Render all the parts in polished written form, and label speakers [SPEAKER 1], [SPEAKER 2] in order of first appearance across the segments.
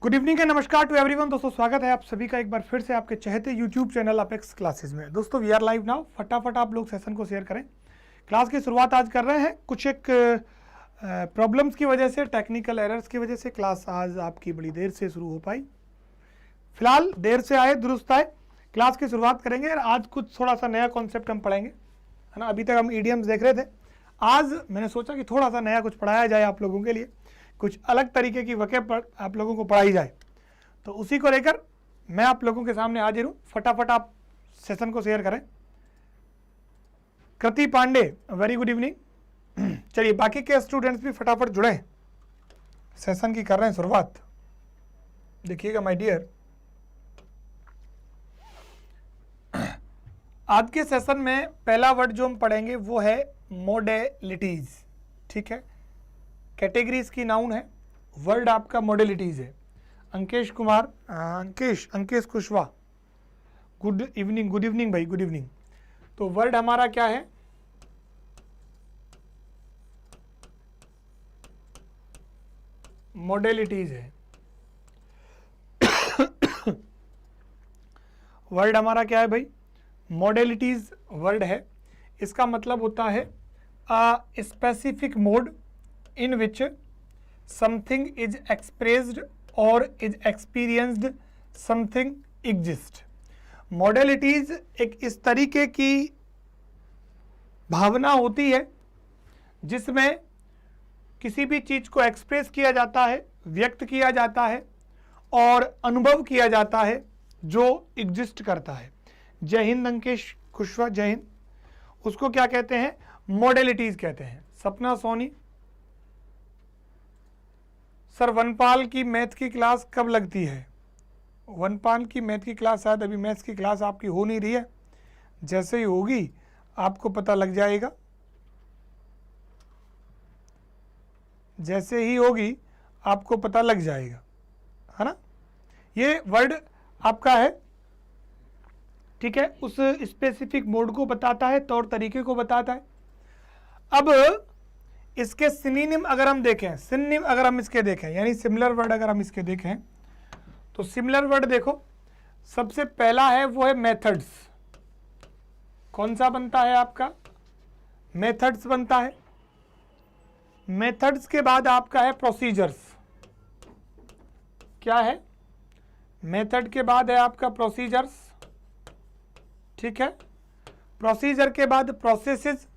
[SPEAKER 1] Good evening and नमस्कार to everyone. दोस्तों स्वागत है आप सभी का एक बार फिर से आपके चहेते यूट्यूब चैनल अपेक्स क्लासेस में। दोस्तों वी आर लाइव नाउ। फटाफट आप लोग सेशन को शेयर करें। क्लास की शुरुआत आज कर रहे हैं। कुछ एक प्रॉब्लम्स की वजह से, टेक्निकल एरर्स की वजह से क्लास आज आपकी बड़ी देर से शुरू हो पाई। फिलहाल देर से आए दुरुस्त आए, क्लास की शुरुआत करेंगे। और आज कुछ थोड़ा सा नया कॉन्सेप्ट हम पढ़ेंगे, है ना। अभी तक हम ईडियम्स देख रहे थे, आज मैंने सोचा कि थोड़ा सा नया कुछ पढ़ाया जाए आप लोगों के लिए, कुछ अलग तरीके की वक़े पर आप लोगों को पढ़ाई जाए। तो उसी को लेकर मैं आप लोगों के सामने हाजिर हूँ। फटाफट आप सेशन को शेयर करें। कृति पांडे, वेरी गुड इवनिंग। चलिए बाकी के स्टूडेंट्स भी फटाफट जुड़े, सेशन की कर रहे हैं शुरुआत। देखिएगा माय डियर, आज के सेशन में पहला वर्ड जो हम पढ़ेंगे वो है मॉडेलिटीज। ठीक है, कैटेगरीज की नाउन है, वर्ड आपका मॉडेलिटीज है। अंकेश कुमार, अंकेश कुशवाहा, गुड इवनिंग भाई, गुड इवनिंग। तो वर्ड हमारा क्या है? मॉडेलिटीज है। वर्ड हमारा क्या है भाई? मॉडेलिटीज वर्ड है। इसका मतलब होता है a specific mode in which something is expressed or is experienced, something exists। Modalities एक इस तरीके की भावना होती है जिसमें किसी भी चीज़ को एक्सप्रेस किया जाता है, व्यक्त किया जाता है और अनुभव किया जाता है जो एग्जिस्ट करता है। जय हिंद अंकेश कुशवाहा, जय हिंद। उसको क्या कहते हैं? मॉडेलिटीज कहते हैं। सपना सोनी, सर वनपाल की मैथ की क्लास कब लगती है? वनपाल की मैथ की क्लास शायद अभी मैथ्स की क्लास आपकी हो नहीं रही है। जैसे ही होगी आपको पता लग जाएगा, जैसे ही होगी आपको पता लग जाएगा, है ना। ये वर्ड आपका है, ठीक है, उस स्पेसिफिक मोड को बताता है, तौर तरीके को बताता है। अब इसके सिनोनिम अगर हम देखें, सिनोनिम अगर हम इसके देखें, यानी सिमिलर वर्ड अगर हम इसके देखें, तो सिमिलर वर्ड देखो, सबसे पहला है वो है मेथड्स। कौन सा बनता है आपका? मेथड्स बनता है। मेथड्स के बाद आपका है प्रोसीजर्स। क्या है? मेथड के बाद है आपका प्रोसीजर्स, ठीक है। प्रोसीजर के बाद प्रोसेसेस,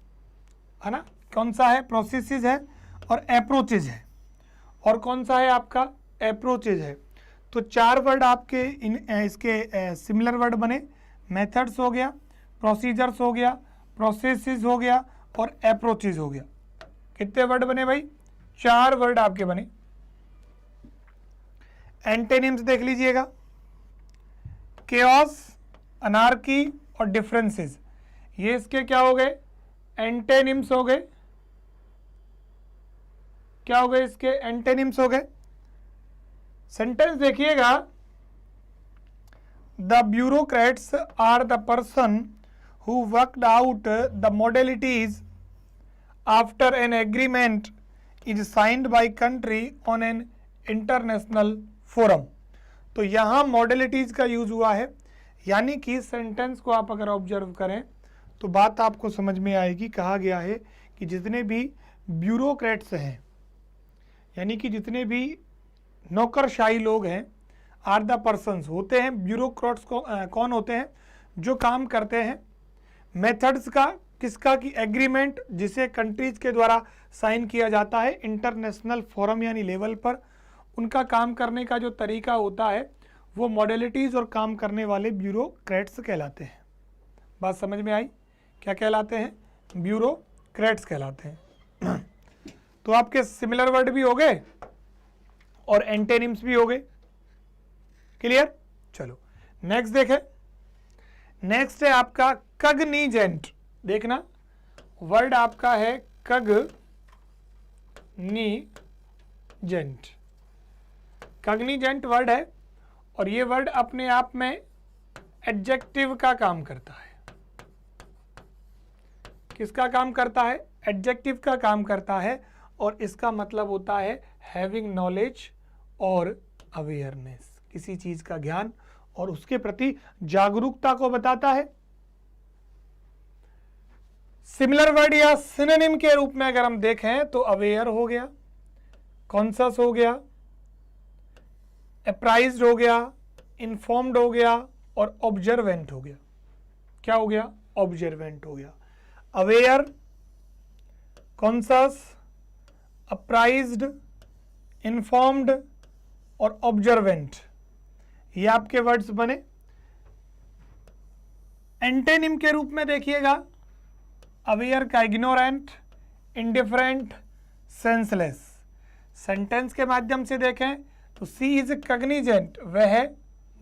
[SPEAKER 1] है ना। कौन सा है? प्रोसेसेस है। और अप्रोचेज है। और कौन सा है आपका? अप्रोचेज है। तो चार वर्ड आपके इसके सिमिलर वर्ड बने। मेथड्स हो गया, प्रोसीजर्स हो गया, प्रोसेसेस हो गया और अप्रोचेज हो गया। कितने वर्ड बने भाई? चार वर्ड आपके बने। एंटेनिम्स देख लीजिएगा, केओस, अनार्की और डिफरेंसेस। ये इसके क्या हो गए? एंटेनिम्स हो गए। क्या हो गए इसके? एंटेनिम्स हो गए। सेंटेंस देखिएगा, the bureaucrats are the person who worked out the modalities after an agreement is signed by country on an international forum. तो यहाँ मॉडेलिटीज का यूज हुआ है, यानी कि सेंटेंस को आप अगर ऑब्जर्व करें तो बात आपको समझ में आएगी। कहा गया है कि जितने भी ब्यूरोक्रेट्स हैं, यानी कि जितने भी नौकरशाही लोग हैं, आर द पर्सन्स होते हैं। ब्यूरोक्रेट्स को कौन होते हैं? जो काम करते हैं मेथड्स का, किसका? की एग्रीमेंट जिसे कंट्रीज के द्वारा साइन किया जाता है इंटरनेशनल फोरम यानी लेवल पर। उनका काम करने का जो तरीका होता है वो मॉडेलिटीज़ और काम करने वाले ब्यूरोक्रेट्स कहलाते हैं। बात समझ में आई? क्या कहलाते हैं? ब्यूरोक्रेट्स कहलाते हैं। तो आपके सिमिलर वर्ड भी हो गए और एंटेनिम्स भी हो गए। क्लियर? चलो नेक्स्ट देखें। नेक्स्ट है आपका कग्निजेंट। देखना, वर्ड आपका है कग्निजेंट। कग्निजेंट वर्ड है और ये वर्ड अपने आप में एडजेक्टिव का काम करता है। किसका काम करता है? एडजेक्टिव का काम करता है। और इसका मतलब होता है हैविंग नॉलेज और अवेयरनेस, किसी चीज का ज्ञान और उसके प्रति जागरूकता को बताता है। सिमिलर वर्ड या सिनोनिम के रूप में अगर हम देखें तो अवेयर हो गया, कॉन्शियस हो गया, अप्राइज्ड हो गया, इन्फॉर्म्ड हो गया और ऑब्जर्वेंट हो गया। क्या हो गया? ऑब्जर्वेंट हो गया। अवेयर, कॉन्शियस, अप्राइज्ड, इन्फॉर्म्ड और ऑब्जर्वेंट, ये आपके वर्ड्स बने। एंटेनिम के रूप में देखिएगा, अवेयर का इग्नोरेंट, इंडिफरेंट, सेंसलेस। सेंटेंस के माध्यम से देखें तो सी इज कग्निजेंट, वह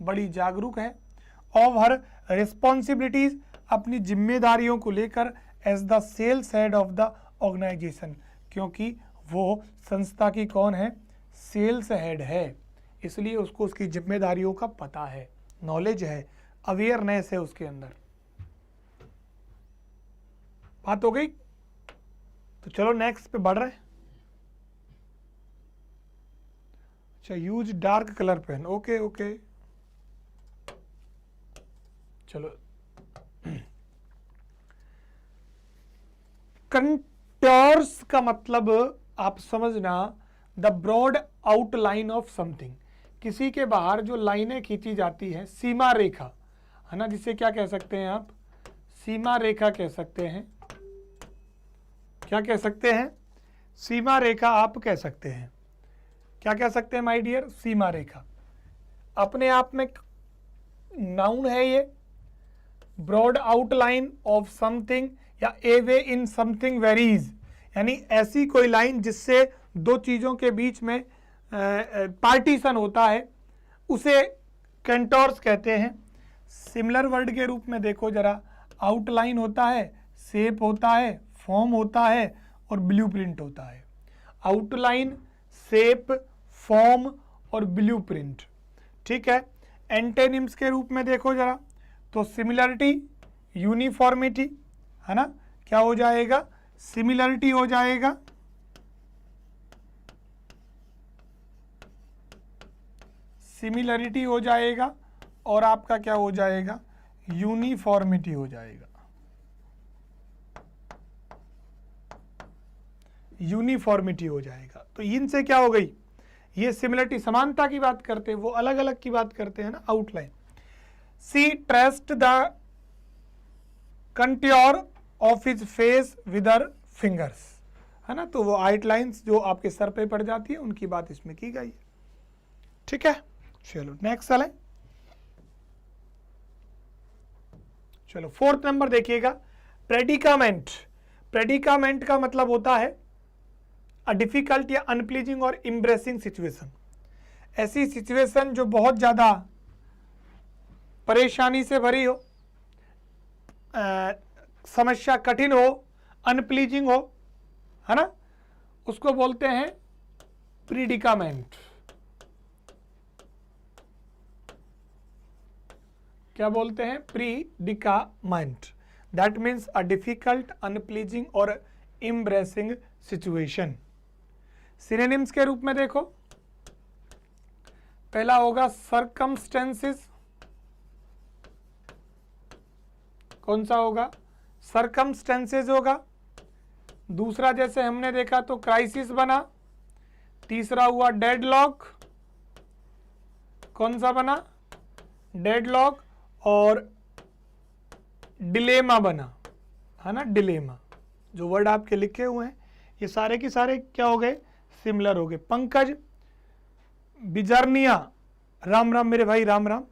[SPEAKER 1] बड़ी जागरूक है, ऑफ हर रिस्पॉन्सिबिलिटीज, अपनी जिम्मेदारियों को लेकर, as the sales head of the organisation, क्योंकि वो संस्था की कौन है? सेल्स हेड है, इसलिए उसको उसकी जिम्मेदारियों का पता है, नॉलेज है, अवेयरनेस है उसके अंदर। बात हो गई? तो चलो नेक्स्ट पे बढ़ रहे हैं। अच्छा, use dark colour pen, okay okay, चलो। कंटोर्स का मतलब आप समझना, the broad outline of something, किसी के बाहर जो लाइनें खींची जाती हैं, सीमा रेखा है ना, जिसे क्या कह सकते हैं आप? सीमा रेखा कह सकते हैं। क्या कह सकते हैं? सीमा रेखा आप कह सकते हैं। क्या कह सकते हैं माय डियर? सीमा रेखा अपने आप में नाउन है ये। ब्रॉड आउटलाइन ऑफ समथिंग या ए वे इन समथिंग वेरीज, यानी ऐसी कोई लाइन जिससे दो चीज़ों के बीच में पार्टीशन होता है, उसे कंटोर्स कहते हैं। सिमिलर वर्ड के रूप में देखो जरा, आउटलाइन होता है, शेप होता है, फॉर्म होता है और ब्लूप्रिंट होता है। आउटलाइन, शेप, फॉर्म और ब्लूप्रिंट, ठीक है। एंटेनिम्स के रूप में देखो जरा, तो सिमिलरिटी, यूनिफॉर्मिटी है ना, क्या हो जाएगा? सिमिलरिटी हो जाएगा, सिमिलरिटी हो जाएगा और आपका क्या हो जाएगा? यूनिफॉर्मिटी हो जाएगा। यूनिफॉर्मिटी हो जाएगा। तो इनसे क्या हो गई? ये सिमिलरिटी, समानता की बात करते हैं, वो अलग अलग की बात करते हैं ना, outline. She traced the contour of his face with her fingers, है ना, तो वो आउटलाइंस जो आपके सर पे पड़ जाती है उनकी बात इसमें की गई है, ठीक है। चलो नेक्स्ट चलें। चलो फोर्थ नंबर देखिएगा, प्रेडिकामेंट। प्रेडिकामेंट का मतलब होता है अ डिफिकल्ट या अनप्लीजिंग और इम्ब्रेसिंग सिचुएशन, ऐसी सिचुएशन जो बहुत ज़्यादा परेशानी से भरी हो, समस्या कठिन हो, अनप्लीजिंग हो, है ना, उसको बोलते हैं प्रीडिकामेंट। क्या बोलते हैं? प्रीडिकामेंट। दैट मीन्स अ डिफिकल्ट, अनप्लीजिंग और इम्ब्रेसिंग सिचुएशन। सिनोनिम्स के रूप में देखो, पहला होगा सर्कमस्टेंसेस। कौन सा होगा? सर्कमस्टेंसेस होगा। दूसरा जैसे हमने देखा तो क्राइसिस बना। तीसरा हुआ डेडलॉक। कौन सा बना? डेडलॉक। और डिलेमा बना, है ना, डिलेमा। जो वर्ड आपके लिखे हुए हैं ये सारे के सारे क्या हो गए? सिमिलर हो गए। पंकज, बिजर्निया, राम राम मेरे भाई, राम राम।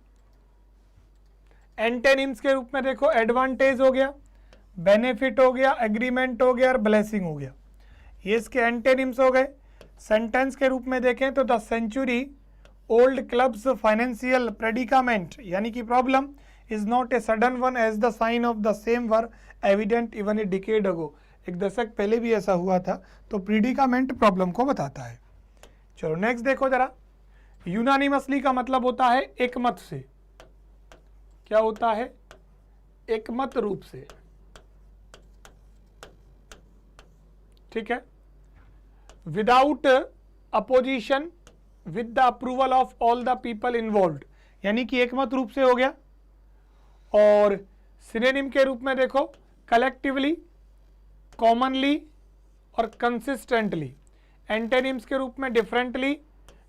[SPEAKER 1] एंटेनिम्स के रूप में देखो, एडवांटेज हो गया, बेनिफिट हो गया, एग्रीमेंट हो गया और ब्लेसिंग हो गया, ये इसके एंटेनिम्स हो गए। सेंटेंस के रूप में देखें तो the century old club's financial predicament यानी कि problem is not a sudden one as the sign of the same were evident even a decade ago. एक दशक पहले भी ऐसा हुआ था, तो प्रीडिकामेंट प्रॉब्लम को बताता है। चलो नेक्स्ट देखो जरा, यूनानिमसली का मतलब होता है एकमत से। क्या होता है? एकमत रूप से, ठीक है। Without opposition, with the approval of all the people involved, यानी कि एकमत रूप से हो गया। और सिनोनिम के रूप में देखो कलेक्टिवली, कॉमनली और कंसिस्टेंटली। एंटोनिम्स के रूप में डिफरेंटली,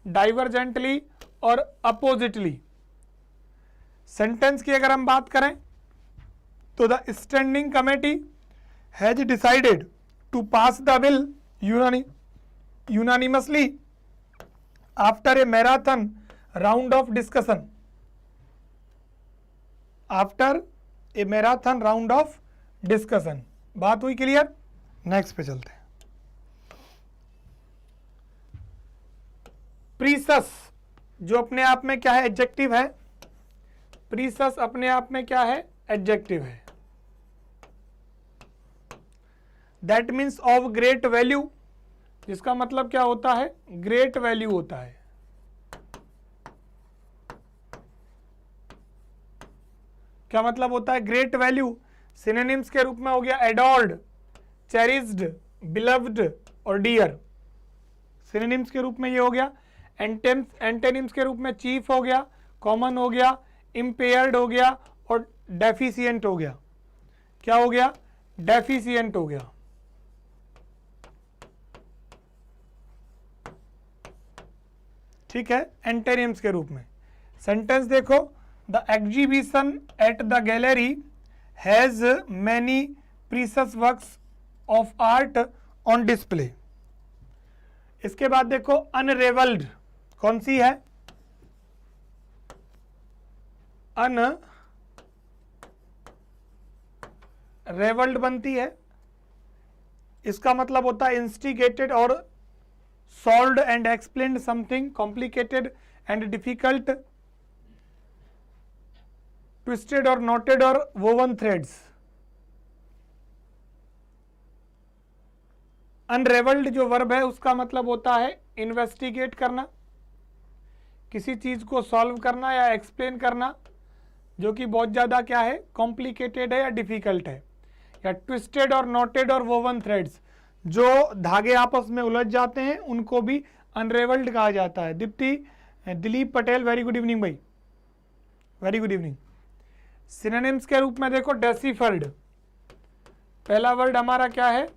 [SPEAKER 1] डाइवर्जेंटली और अपोजिटली। सेंटेंस की अगर हम बात करें तो the standing committee has decided to pass the bill unanimously after a marathon round of discussion. After a marathon round of discussion. बात हुई क्लियर? नेक्स्ट पे चलते हैं। प्रीसस जो अपने आप में क्या है? एडजेक्टिव है। प्रीसस अपने आप में क्या है? एडजेक्टिव है। That means of great value, जिसका मतलब क्या होता है? ग्रेट वैल्यू होता है। क्या मतलब होता है? Great value. सिनोनिम्स के रूप में हो गया एडोर्ड, चेरिस्ड, बिलव्ड और डियर। सिनोनिम्स के रूप में ये हो गया। एंटोनिम्स के रूप में चीफ हो गया, कॉमन हो गया, इम्पेयर्ड हो गया और डेफिशिएंट हो गया। क्या हो गया? डेफिशिएंट हो गया। ठीक है, एंटोनिम्स के रूप में। सेंटेंस देखो, the exhibition at the gallery has many precious works of art on display. इसके बाद देखो अनरेवल्ड, कौन सी है? अनरेवल्ड बनती है। इसका मतलब होता है इंस्टिगेटेड और solved and explained something complicated and difficult, twisted or knotted or woven threads. Unraveled जो वर्ब है उसका मतलब होता है इन्वेस्टिगेट करना, किसी चीज को सॉल्व करना या एक्सप्लेन करना जो कि बहुत ज्यादा क्या है? कॉम्प्लिकेटेड है या डिफिकल्ट है। या ट्विस्टेड और नॉटेड और वोवन थ्रेड्स, जो धागे आपस में उलझ जाते हैं उनको भी अनरेवल्ड कहा जाता है। Dilip Patel, very good evening भाई, वेरी गुड इवनिंग। सिनोनिम्स के रूप में देखो डेसिफर्ड। पहला वर्ड हमारा क्या है?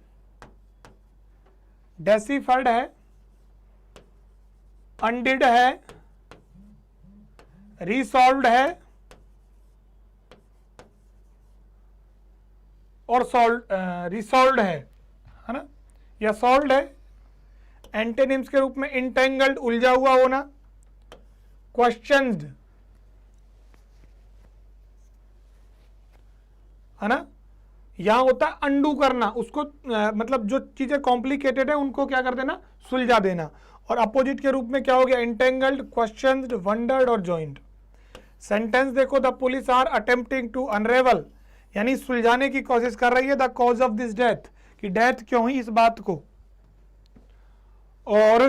[SPEAKER 1] डेसिफर्ड है, अनडिड है, रिसॉल्व्ड है और रिसॉल्व्ड है ना, या सॉल्व्ड है। एंटोनिम्स के रूप में इंटेंगल्ड, उलझा हुआ होना, क्वेश्चन्ड है ना। यहां होता है अंडू करना, उसको मतलब जो चीजें कॉम्प्लिकेटेड है उनको क्या कर देना? सुलझा देना। और अपोजिट के रूप में क्या हो गया? इंटेंगल्ड, क्वेश्चन्ड, वंडर्ड और जॉइंट। सेंटेंस देखो, the police are attempting to unravel, यानी सुलझाने की कोशिश कर रही है the cause of this death, कि डेथ क्यों हुई इस बात को। और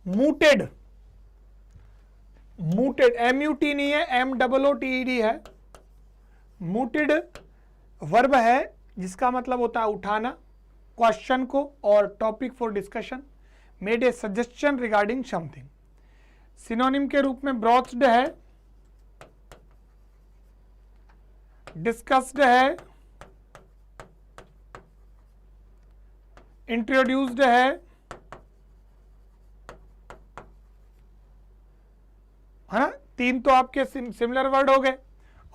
[SPEAKER 1] मूटेड, मूटेड MUT नहीं है, MOOTED है। मूटेड वर्ब है जिसका मतलब होता है उठाना क्वेश्चन को और topic for discussion. Made a suggestion regarding something. Synonym के रूप में ब्रॉच्ड है, डिस्कस्ड है, इंट्रोड्यूस्ड है ना। तीन तो आपके सिमिलर वर्ड हो गए।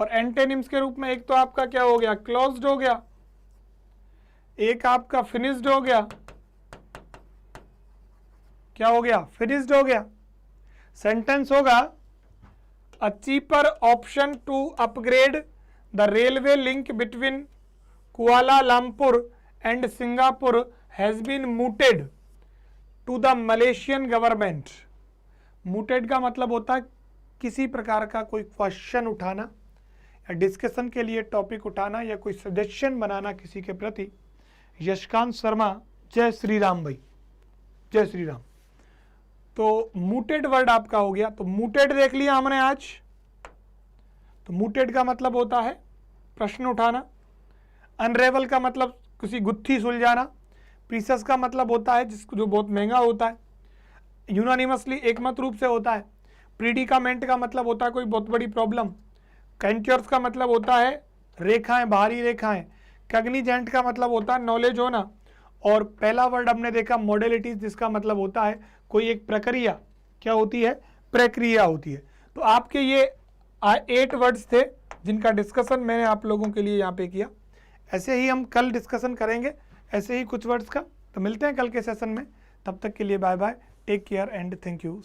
[SPEAKER 1] और एंटोनिम्स के रूप में एक तो आपका क्या हो गया? क्लोज्ड हो गया, एक आपका फिनिश्ड हो गया। क्या हो गया? फिनिश्ड हो गया। सेंटेंस होगा a cheaper option to upgrade the railway link between Kuala Lumpur and Singapore has been mooted to the Malaysian government. Mooted का मतलब होता है किसी प्रकार का कोई क्वेश्चन उठाना या डिस्कशन के लिए टॉपिक उठाना या कोई सजेशन बनाना किसी के प्रति। यशकांत शर्मा, जय श्री राम भाई, जय श्री राम। तो मूटेड वर्ड आपका हो गया। तो मूटेड देख लिया हमने आज। तो मूटेड का मतलब होता है प्रश्न उठाना। अनरेवल का मतलब किसी गुत्थी सुलझाना। प्रीशियस का मतलब होता है जिसको जो बहुत महंगा होता है। यूनानिमसली एकमत रूप से होता है। प्रीडिकामेंट का मतलब होता है कोई बहुत बड़ी प्रॉब्लम। कैंट्योर्स का मतलब होता है रेखाएं, बाहरी रेखाएं। कग्निजेंट का मतलब होता है नॉलेज होना। और पहला वर्ड हमने देखा मॉडलिटीज, जिसका मतलब होता है कोई एक प्रक्रिया। क्या होती है? प्रक्रिया होती है। तो आपके ये 8 वर्ड्स थे जिनका डिस्कशन मैंने आप लोगों के लिए यहाँ पे किया। ऐसे ही हम कल डिस्कशन करेंगे ऐसे ही कुछ वर्ड्स का। तो मिलते हैं कल के सेशन में, तब तक के लिए bye bye, take care and thank you.